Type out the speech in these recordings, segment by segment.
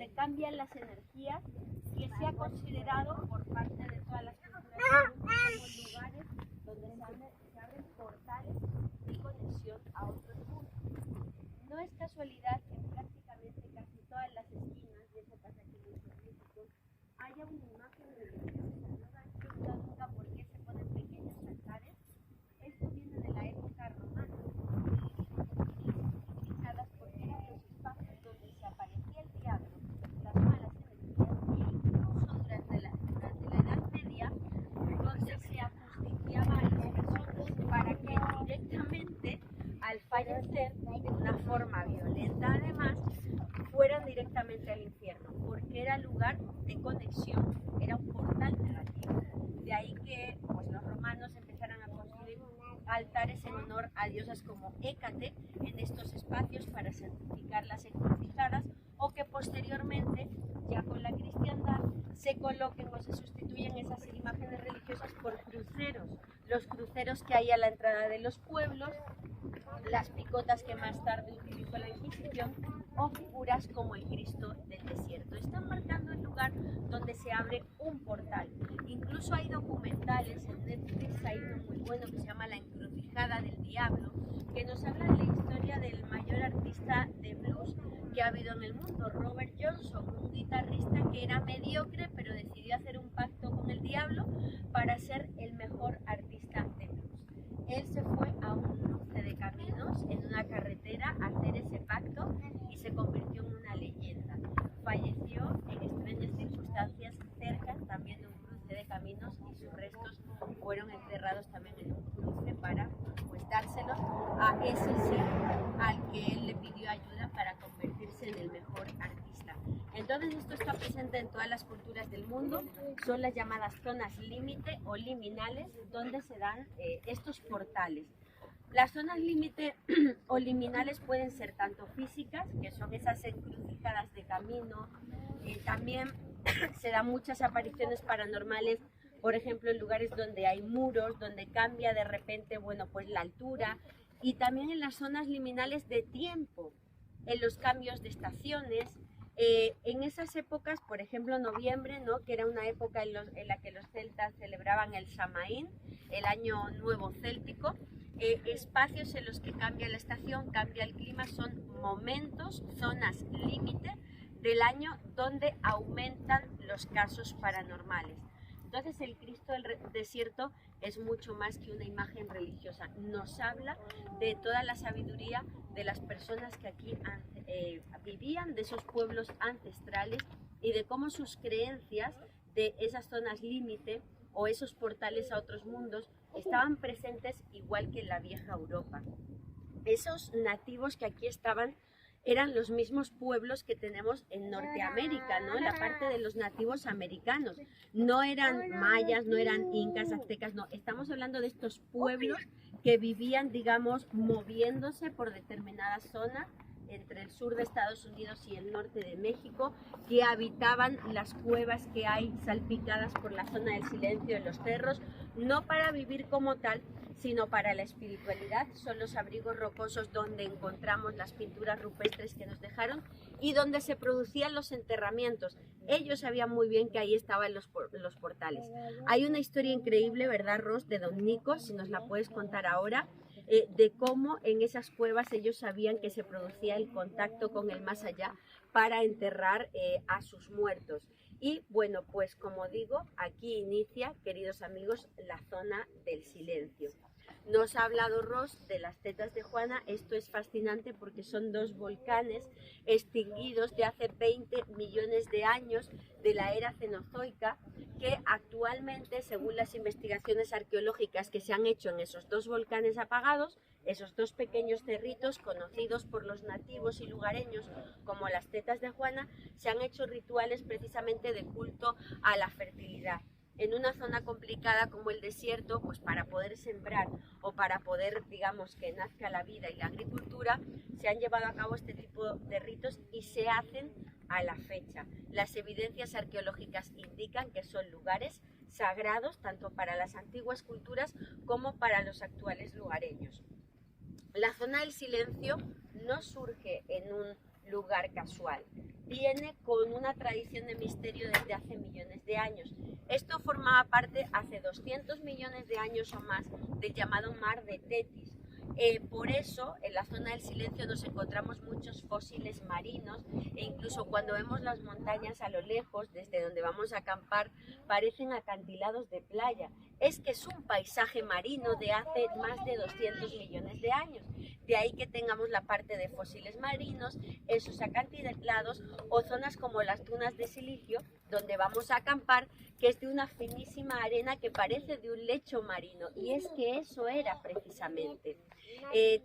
donde cambian las energías, que se ha considerado por parte de todas las culturas como lugares donde se abren portales de conexión a otros mundos. No es casualidad que en prácticamente casi todas las esquinas, y eso pasa aquí mucho en México, haya una imagen religiosa. ¿No se han preguntado nunca por qué se ponen pequeños altares? Esto viene de la época romana, utilizadas porque eran los espacios donde se aparecía el diablo, las malas energías, e incluso durante la Edad Media, donde se ajusticiaba a las personas para que directamente, al fallecer de una forma violenta además, fueran directamente al infierno, porque era lugar de conexión, era un portal negativo. De ahí que pues, los romanos empezaran a construir altares en honor a diosas como Hécate en estos espacios para santificar las encrucijadas, o que posteriormente, ya con la cristiandad, se coloquen o se sustituyen esas imágenes religiosas por cruceros, los cruceros que hay a la entrada de los pueblos, las picotas que más tarde utilizó la Inquisición, o figuras como el Cristo del desierto. Están marcando el lugar donde se abre un portal. Incluso hay documentales en Netflix, hay uno muy bueno que se llama La encrucijada del diablo, que nos habla de la historia del mayor artista de blues que ha habido en el mundo, Robert Johnson, un guitarrista que era mediocre pero decidió hacer un pacto con el diablo para ser el mejor artista de blues. Él se fue a un cruce de caminos en una carretera a hacer ese pacto y se convirtió en una leyenda. Falleció en extrañas circunstancias cerca también de un cruce de caminos y sus restos fueron enterrados también en un cruce para pues dárselos a ese ser al que él le pidió ayuda para convertirse en el mejor artista. Entonces esto está presente en todas las culturas del mundo, son las llamadas zonas límite o liminales donde se dan estos portales. Las zonas límite o liminales pueden ser tanto físicas, que son esas encrucijadas de camino, también se dan muchas apariciones paranormales, por ejemplo en lugares donde hay muros, donde cambia de repente, bueno, pues la altura, y también en las zonas liminales de tiempo, en los cambios de estaciones. En esas épocas, por ejemplo noviembre, ¿no? Que era una época en la que los celtas celebraban el Samaín, el año nuevo céltico, espacios en los que cambia la estación, cambia el clima, son momentos, zonas límite del año donde aumentan los casos paranormales. Entonces el Cristo del desierto es mucho más que una imagen religiosa, nos habla de toda la sabiduría de las personas que aquí vivían, de esos pueblos ancestrales, y de cómo sus creencias de esas zonas límite o esos portales a otros mundos estaban presentes igual que en la vieja Europa. Esos nativos que aquí estaban eran los mismos pueblos que tenemos en Norteamérica, ¿no? La parte de los nativos americanos. No eran mayas, no eran incas, aztecas, no. Estamos hablando de estos pueblos que vivían, digamos, moviéndose por determinadas zonas entre el sur de Estados Unidos y el norte de México, que habitaban las cuevas que hay salpicadas por la zona del silencio de los cerros, no para vivir como tal, sino para la espiritualidad. Son los abrigos rocosos donde encontramos las pinturas rupestres que nos dejaron y donde se producían los enterramientos. Ellos sabían muy bien que ahí estaban los portales. Hay una historia increíble, ¿verdad, Ros?, de Don Nico, si nos la puedes contar ahora, de cómo en esas cuevas ellos sabían que se producía el contacto con el más allá para enterrar a sus muertos. Y bueno, pues como digo, aquí inicia, queridos amigos, la zona del silencio. Nos ha hablado Ros de las tetas de Juana. Esto es fascinante porque son dos volcanes extinguidos de hace 20 millones de años de la era cenozoica, que actualmente, según las investigaciones arqueológicas que se han hecho en esos dos volcanes apagados, esos dos pequeños cerritos conocidos por los nativos y lugareños como las tetas de Juana, se han hecho rituales precisamente de culto a la fertilidad. En una zona complicada como el desierto, pues para poder sembrar o para poder, digamos, que nazca la vida y la agricultura, se han llevado a cabo este tipo de ritos y se hacen a la fecha. Las evidencias arqueológicas indican que son lugares sagrados tanto para las antiguas culturas como para los actuales lugareños. La zona del silencio no surge en un lugar casual. viene con una tradición de misterio desde hace millones de años. Esto formaba parte hace 200 millones de años o más del llamado mar de Tetis. Por eso en la zona del silencio nos encontramos muchos fósiles marinos e incluso cuando vemos las montañas a lo lejos, desde donde vamos a acampar, parecen acantilados de playa. Es que es un paisaje marino de hace más de 200 millones de años. De ahí que tengamos la parte de fósiles marinos, esos acantilados o zonas como las dunas de silicio, donde vamos a acampar, que es de una finísima arena que parece de un lecho marino, y es que eso era precisamente.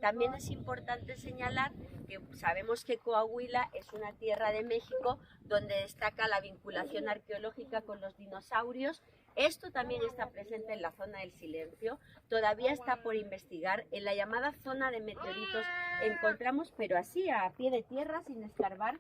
También es importante señalar que sabemos que Coahuila es una tierra de México donde destaca la vinculación arqueológica con los dinosaurios. Esto también está presente en la zona del silencio, todavía está por investigar. En la llamada zona de meteoritos encontramos, pero así a pie de tierra, sin escarbar,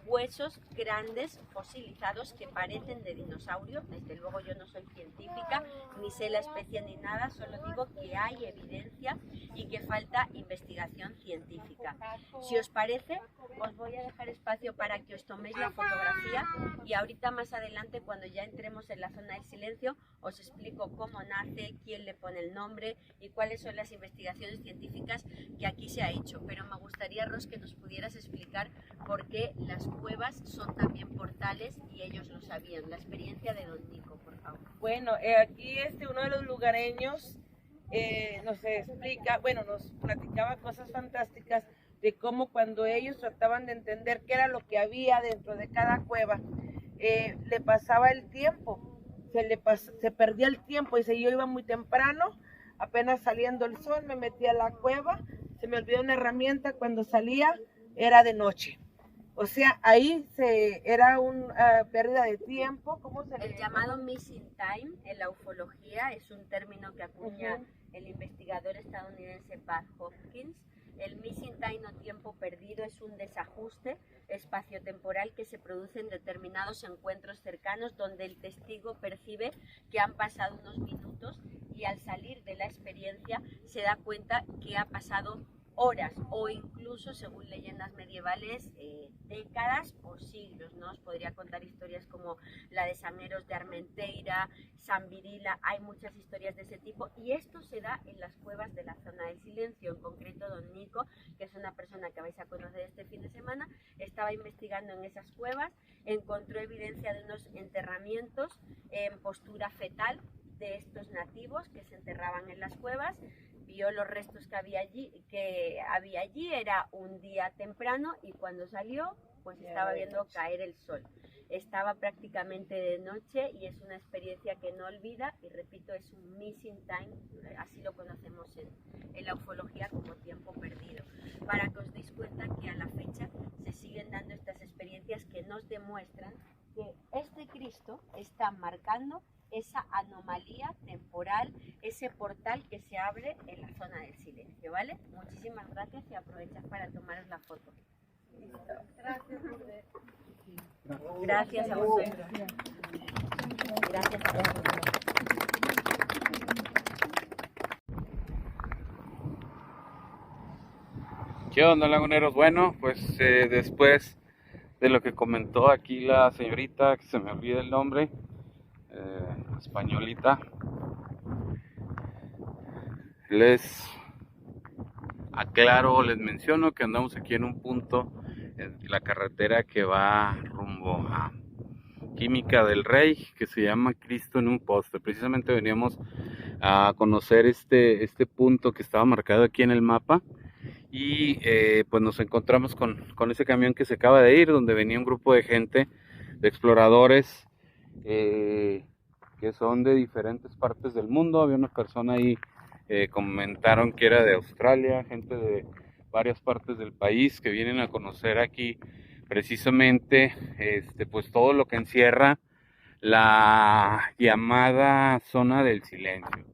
huesos grandes fosilizados que parecen de dinosaurio. Desde luego yo no soy científica, ni sé la especie ni nada, solo digo que hay evidencia y que falta investigación científica. Si os parece, os voy a dejar espacio para que os toméis la fotografía y ahorita más adelante, cuando ya entremos en la zona del silencio, os explico cómo nace, quién le pone el nombre y cuáles son las investigaciones científicas que aquí se ha hecho. Pero me gustaría, Ros, que nos pudieras explicar por qué las cuevas son también portales y ellos lo sabían. La experiencia de Don Nico, por favor. Bueno, aquí uno de los lugareños nos explica, bueno, nos platicaba cosas fantásticas de cómo cuando ellos trataban de entender qué era lo que había dentro de cada cueva, le pasaba el tiempo, se perdía el tiempo. Dice, yo iba muy temprano, apenas saliendo el sol, me metía a la cueva, se me olvidó una herramienta, cuando salía era de noche. O sea, ahí era una pérdida de tiempo. ¿Cómo se El llamado missing time en la ufología es un término que acuña el investigador estadounidense Bud Hopkins. El missing time o tiempo perdido es un desajuste espaciotemporal que se produce en determinados encuentros cercanos donde el testigo percibe que han pasado unos minutos y al salir de la experiencia se da cuenta que ha pasado horas o incluso, según leyendas medievales, décadas o siglos, ¿no? Os podría contar historias como la de Saneros de Armenteira, San Virila, hay muchas historias de ese tipo y esto se da en las cuevas de la zona del silencio. En concreto, Don Nico, que es una persona que vais a conocer este fin de semana, estaba investigando en esas cuevas, encontró evidencia de unos enterramientos en postura fetal de estos nativos que se enterraban en las cuevas. Vio los restos que había allí, era un día temprano y cuando salió pues estaba viendo caer el sol. Estaba prácticamente de noche y es una experiencia que no olvida y repito, es un missing time, así lo conocemos en la ufología como tiempo perdido. Para que os deis cuenta que a la fecha se siguen dando estas experiencias que nos demuestran que este Cristo está marcando esa anomalía temporal, ese portal que se abre en la zona del silencio, ¿vale? Muchísimas gracias y aprovechad para tomaros la foto. Gracias a vosotros. Gracias a vosotros. ¿Qué onda, laguneros? Bueno, pues después de lo que comentó aquí la señorita, que se me olvida el nombre, españolita, les aclaro, les menciono que andamos aquí en un punto en la carretera que va rumbo a Química del Rey, que se llama Cristo en un poste. Precisamente veníamos a conocer este punto que estaba marcado aquí en el mapa y pues nos encontramos con ese camión que se acaba de ir, donde venía un grupo de gente, de exploradores que son de diferentes partes del mundo. Había una persona ahí, comentaron que era de Australia, gente de varias partes del país que vienen a conocer aquí precisamente pues todo lo que encierra la llamada zona del silencio.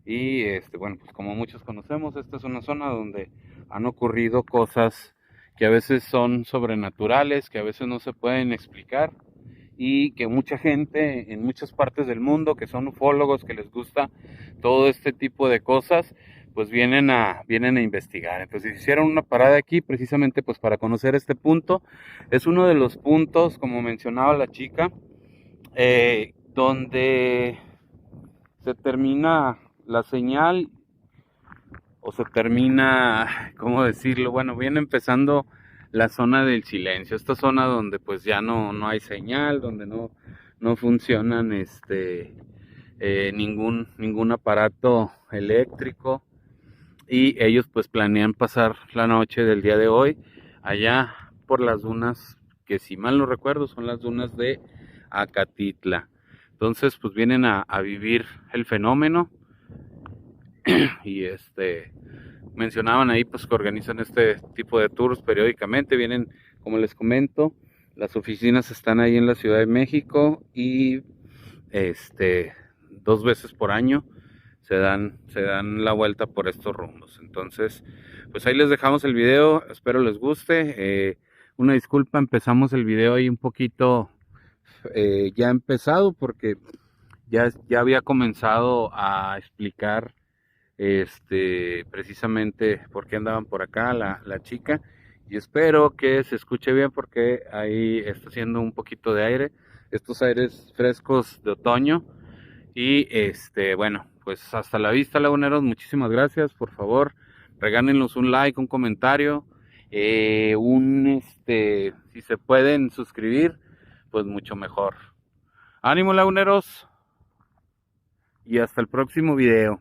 Y bueno, pues como muchos conocemos, esta es una zona donde han ocurrido cosas que a veces son sobrenaturales, que a veces no se pueden explicar, y que mucha gente en muchas partes del mundo que son ufólogos, que les gusta todo este tipo de cosas, pues vienen a investigar. Entonces hicieron una parada aquí precisamente pues para conocer este punto. Es uno de los puntos, como mencionaba la chica, donde se termina la señal o se termina, ¿cómo decirlo? Bueno, viene empezando la zona del silencio, esta zona donde pues ya no hay señal, donde no funcionan ningún aparato eléctrico, y ellos pues planean pasar la noche del día de hoy allá por las dunas, que si mal no recuerdo son las dunas de Acatitla. Entonces pues vienen a vivir el fenómeno y mencionaban ahí pues que organizan este tipo de tours periódicamente. Vienen, como les comento, las oficinas están ahí en la Ciudad de México y 2 veces por año se dan la vuelta por estos rumbos. Entonces pues ahí les dejamos el video, espero les guste. Una disculpa, empezamos el video ahí un poquito ya empezado, porque ya había comenzado a explicar precisamente por qué andaban por acá la chica, y espero que se escuche bien porque ahí está haciendo un poquito de aire, estos aires frescos de otoño. Y bueno, pues hasta la vista, laguneros, muchísimas gracias. Por favor, regálenos un like, un comentario, si se pueden suscribir, pues mucho mejor. Ánimo, laguneros, y hasta el próximo video.